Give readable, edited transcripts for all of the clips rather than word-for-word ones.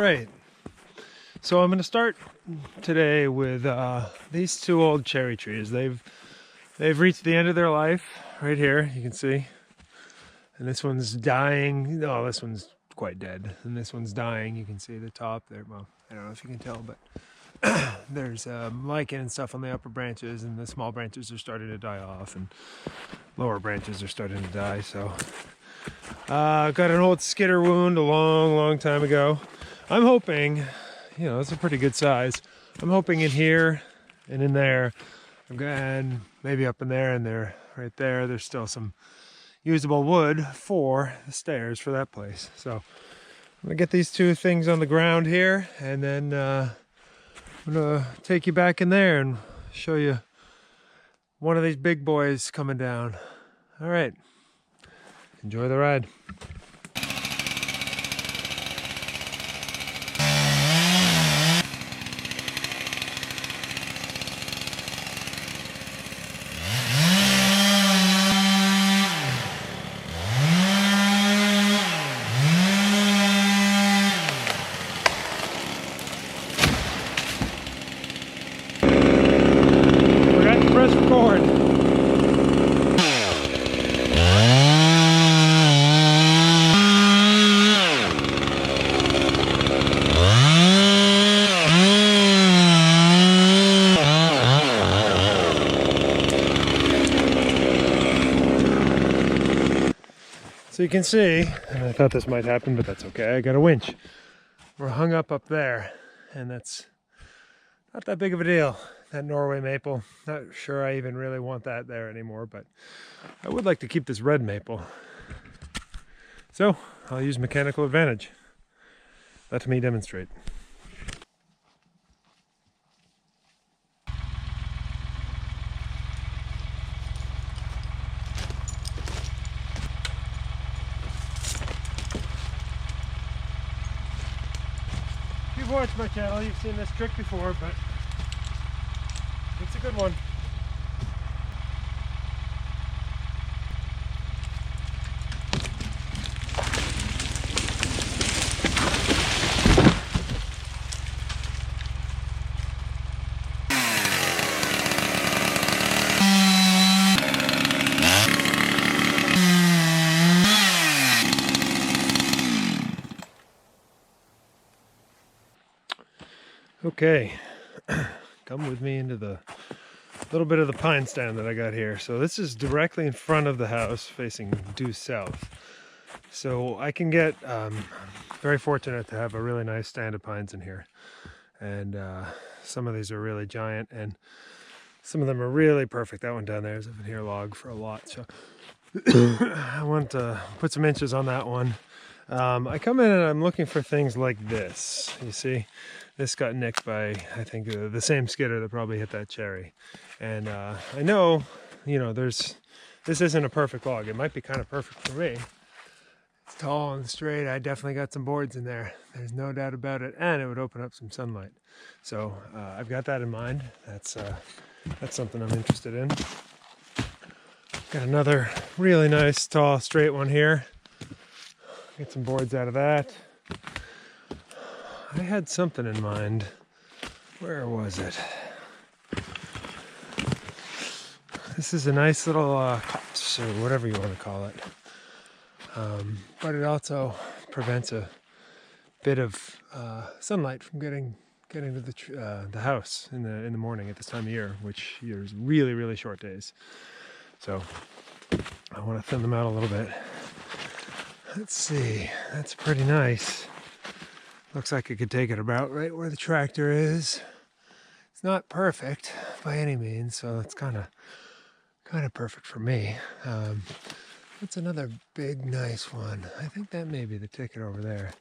right, so I'm going to start today with these two old cherry trees. They've reached the end of their life right here, you can see. And this one's dying. No, this one's quite dead. And this one's dying. You can see the top there. Well, I don't know if you can tell, but there's lichen and stuff on the upper branches, and the small branches are starting to die off, and lower branches are starting to die. So got an old skitter wound a long time ago. I'm hoping, it's a pretty good size. I'm hoping in here and in there, and maybe up in there and there, right there, there's still some usable wood for the stairs for that place. So I'm gonna get these two things on the ground here, and then I'm gonna take you back in there and show you one of these big boys coming down. All right, enjoy the ride. Press record. So you can see, and I thought this might happen, but that's okay. I got a winch. We're hung up there, and that's not that big of a deal. That Norway maple, not sure I even really want that there anymore, but I would like to keep this red maple. So I'll use mechanical advantage. Let me demonstrate. If you've watched my channel, you've seen this trick before, but it's a good one. Okay, come with me into the little bit of the pine stand that I got here. So this is directly in front of the house, facing due south. So I can get, very fortunate to have a really nice stand of pines in here. And some of these are really giant, and some of them are really perfect. That one down there has been here log for a lot. So I want to put some inches on that one. I come in and I'm looking for things like this. You see, this got nicked by, I think, the same skidder that probably hit that cherry. And I know, this isn't a perfect log. It might be kind of perfect for me. It's tall and straight. I definitely got some boards in there. There's no doubt about it. And it would open up some sunlight. So I've got that in mind. That's something I'm interested in. Got another really nice, tall, straight one here. Get some boards out of that. I had something in mind. Where was it? This is a nice little copse, or whatever you want to call it. But it also prevents a bit of sunlight from getting to the house in the morning at this time of year, which is really short days. So I want to thin them out a little bit. Let's see, that's pretty nice. Looks like I could take it about right where the tractor is. It's not perfect by any means, so it's kind of perfect for me. That's another big nice one. I think that may be the ticket over there.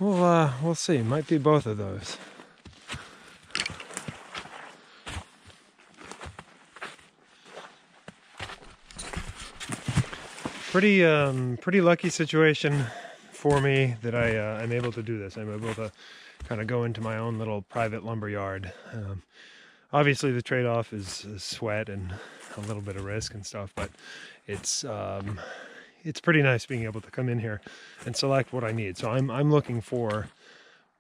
We'll see. Might be both of those. Pretty lucky situation for me that I'm able to do this. I'm able to kind of go into my own little private lumber yard. Obviously the trade-off is sweat and a little bit of risk and stuff, but it's pretty nice being able to come in here and select what I need. So I'm looking for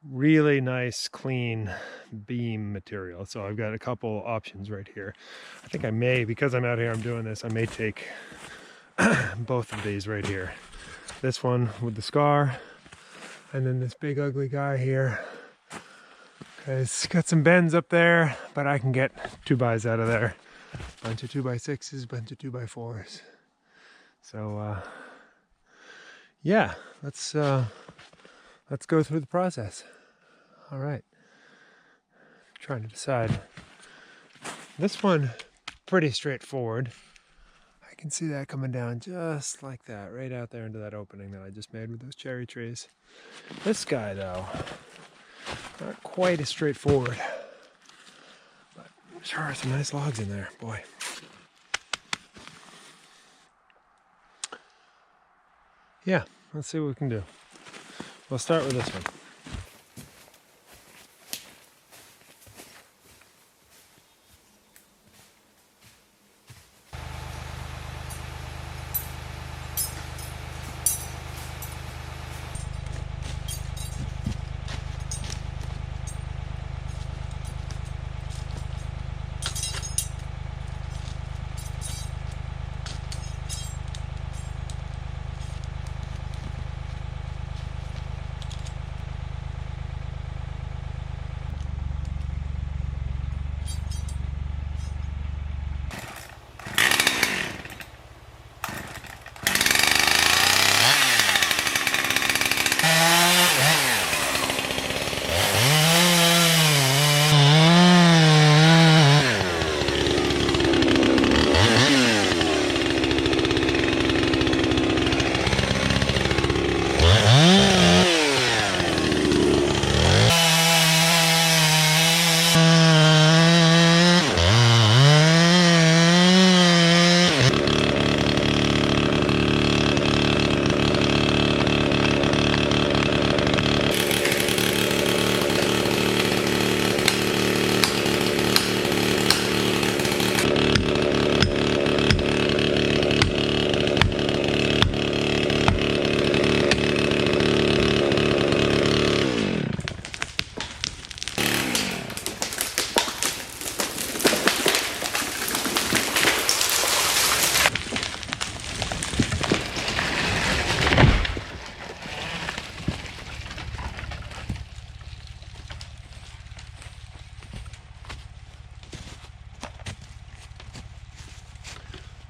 really nice, clean beam material. So I've got a couple options right here. I think I may, because I'm out here, I'm doing this, I may take both of these right here. This one with the scar, and then this big ugly guy here. It's got some bends up there, but I can get 2x out of there. Bunch of 2x6s, bunch of 2x4s. So yeah, let's go through the process. All right. Trying to decide. This one, pretty straightforward. I can see that coming down just like that, right out there into that opening that I just made with those cherry trees. This guy, though, not quite as straightforward. But sure are some nice logs in there, boy. Yeah, let's see what we can do. We'll start with this one.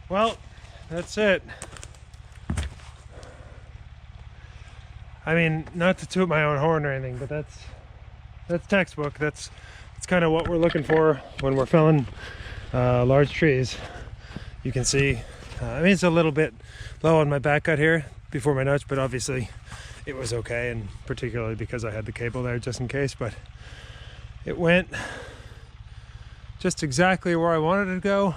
Well, that's it. I mean, not to toot my own horn or anything, but that's textbook. That's kind of what we're looking for when we're felling large trees. You can see, I mean, it's a little bit low on my back cut here before my notch, but obviously it was okay, and particularly because I had the cable there just in case. But it went just exactly where I wanted it to go.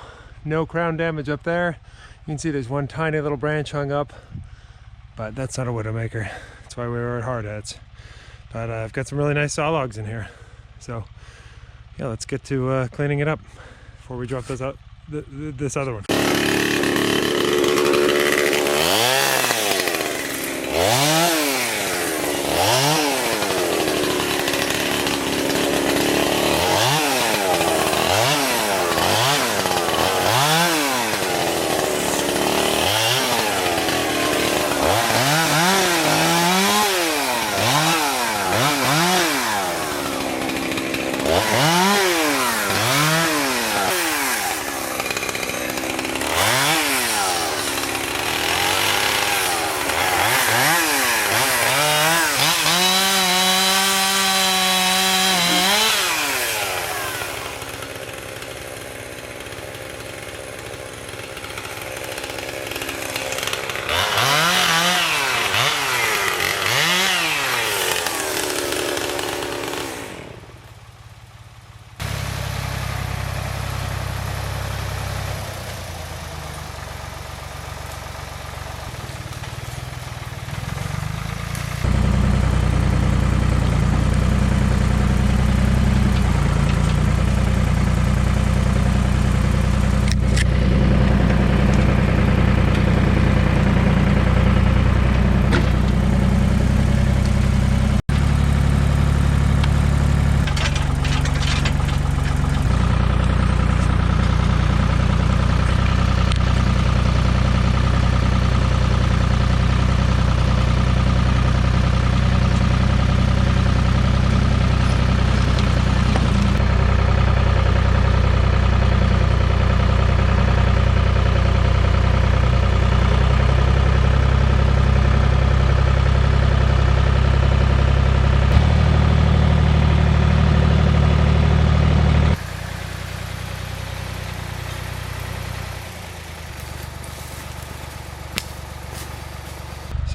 No crown damage up there. You can see there's one tiny little branch hung up, but that's not a widowmaker. That's why we were at hardheads. But I've got some really nice saw logs in here. So yeah, let's get to cleaning it up before we drop this out, this other one.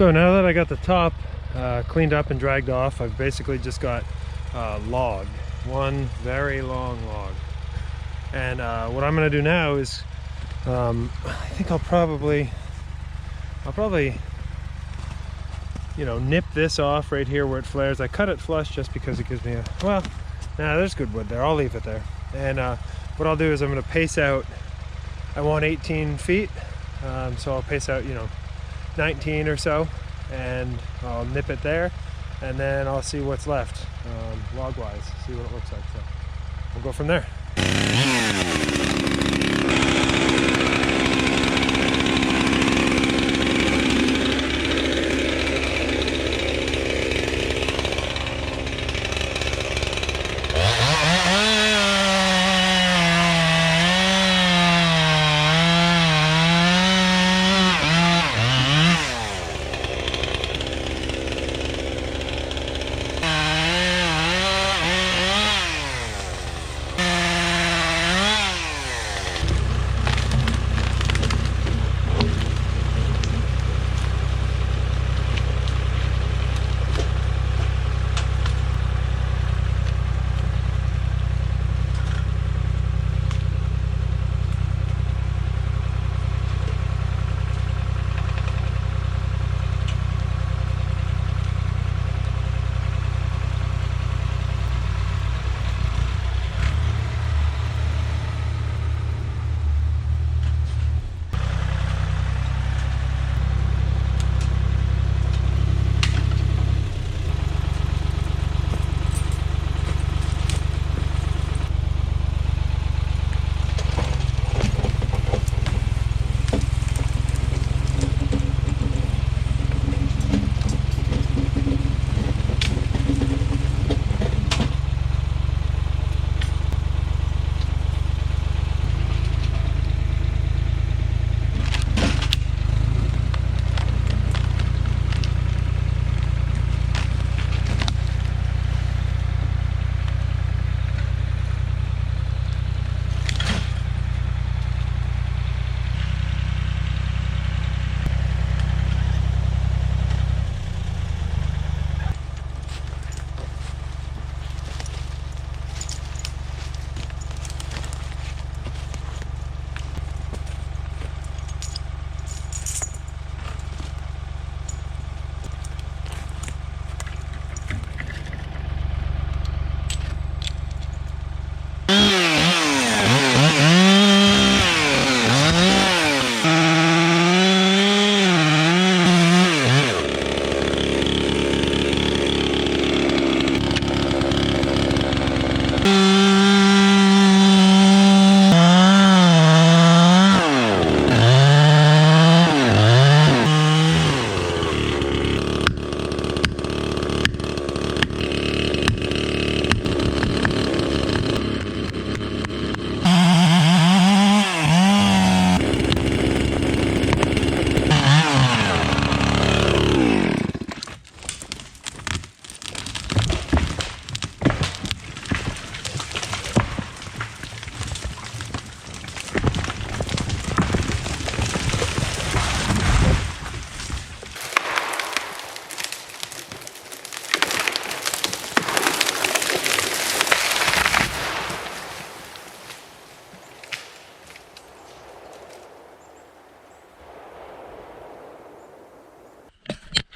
So now that I got the top cleaned up and dragged off, I've basically just got log, one very long log. And what I'm gonna do now is, I think I'll probably, you know, nip this off right here where it flares. I cut it flush just because it gives me a, well, nah, there's good wood there. I'll leave it there. And what I'll do is I'm gonna pace out, I want 18 feet, so I'll pace out, you know, 19 or so, and I'll nip it there, and then I'll see what's left log wise, see what it looks like. So we'll go from there.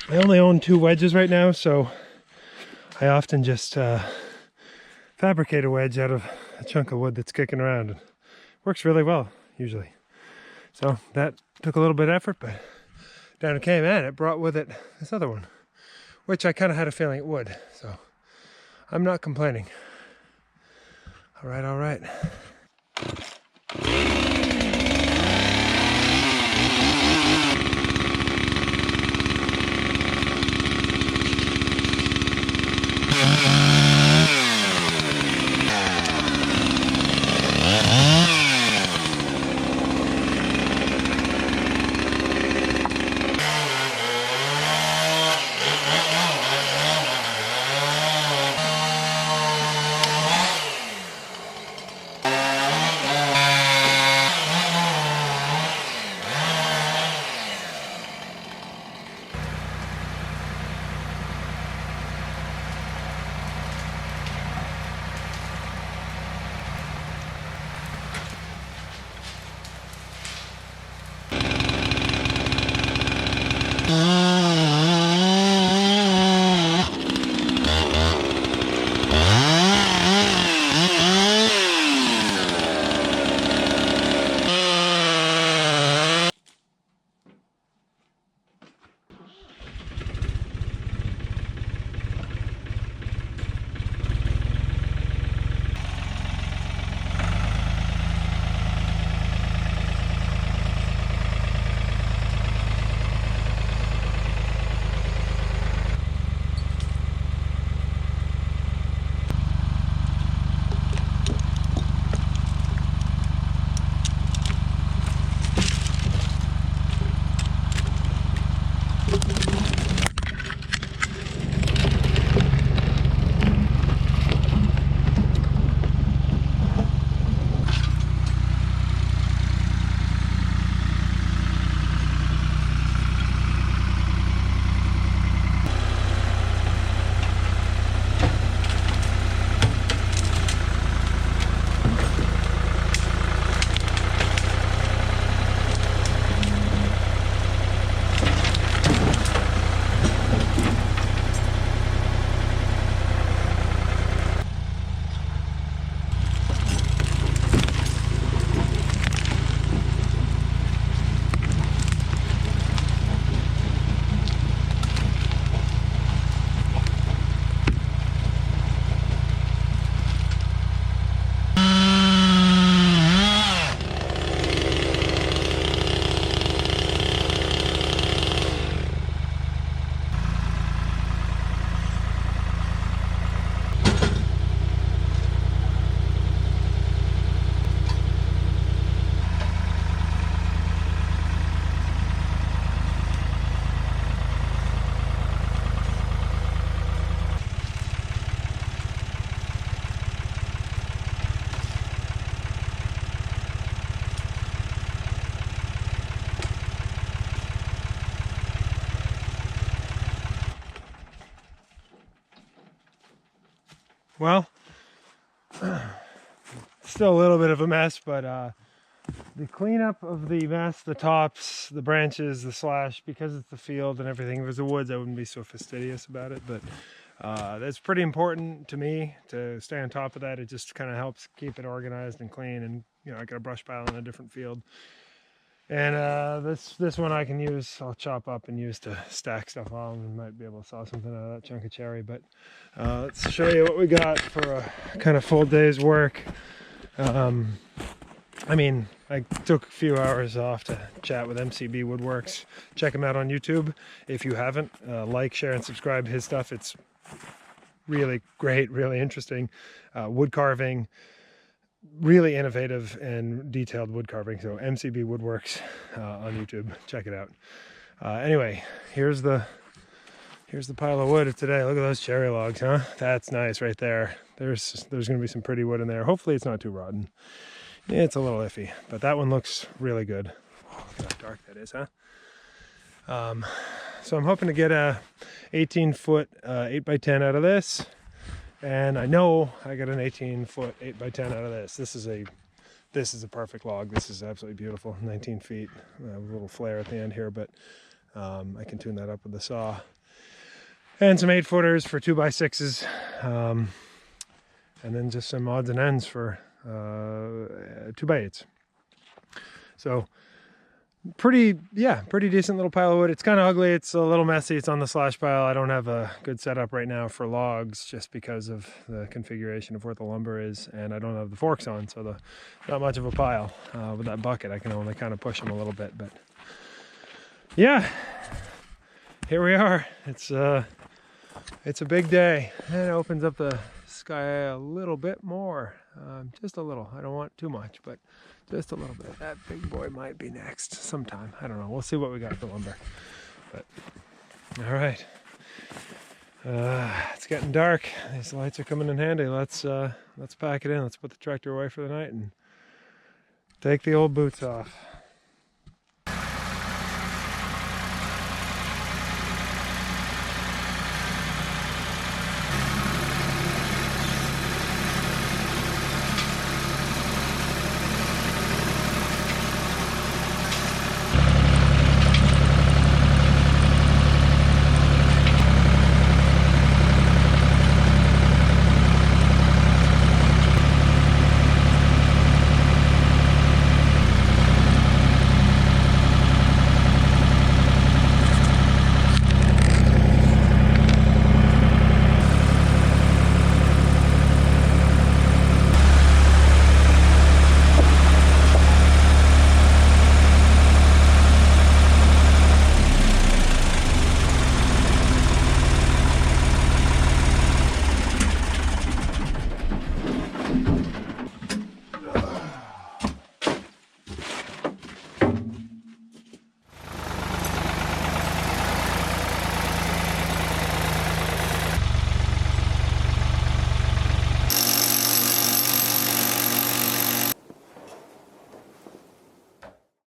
I only own 2 wedges right now, so I often just fabricate a wedge out of a chunk of wood that's kicking around. It works really well, usually. So that took a little bit of effort, but down it came, and it brought with it this other one, which I kind of had a feeling it would. So I'm not complaining. All right, all right. Well, still a little bit of a mess, but the cleanup of the mess, the tops, the branches, the slash, because it's the field and everything. If it was the woods, I wouldn't be so fastidious about it, but that's pretty important to me to stay on top of that. It just kind of helps keep it organized and clean, and you know, I got a brush pile in a different field. And this one I can use, I'll chop up and use to stack stuff on, and might be able to saw something out of that chunk of cherry. But let's show you what we got for a kind of full day's work. I mean, I took a few hours off to chat with MCB Woodworks. Check him out on YouTube if you haven't. Like, share, and subscribe to his stuff. It's really great, really interesting. Wood carving, really innovative and detailed wood carving. So MCB Woodworks on YouTube. Check it out. Anyway, here's the pile of wood of today. Look at those cherry logs, huh? That's nice right there. There's going to be some pretty wood in there. Hopefully it's not too rotten. It's a little iffy, but that one looks really good. Oh, look how dark that is, huh? So I'm hoping to get a 18-foot 8x10 out of this, and I know I got an 18-foot 8x10 out of this. This is a perfect log. This is absolutely beautiful. 19 feet, a little flare at the end here, but I can tune that up with the saw. And some 8-footers for 2x6s, and then just some odds and ends for 2x8s. So pretty decent little pile of wood. It's kind of ugly, it's a little messy, it's on the slash pile. I don't have a good setup right now for logs just because of the configuration of where the lumber is, and I don't have the forks on, so not much of a pile. With that bucket I can only kind of push them a little bit, but yeah, here we are. It's a big day, and it opens up the sky a little bit more, just a little. I don't want too much, but just a little bit. That big boy might be next sometime. I don't know. We'll see what we got for lumber. But all right, it's getting dark. These lights are coming in handy. Let's pack it in. Let's put the tractor away for the night and take the old boots off.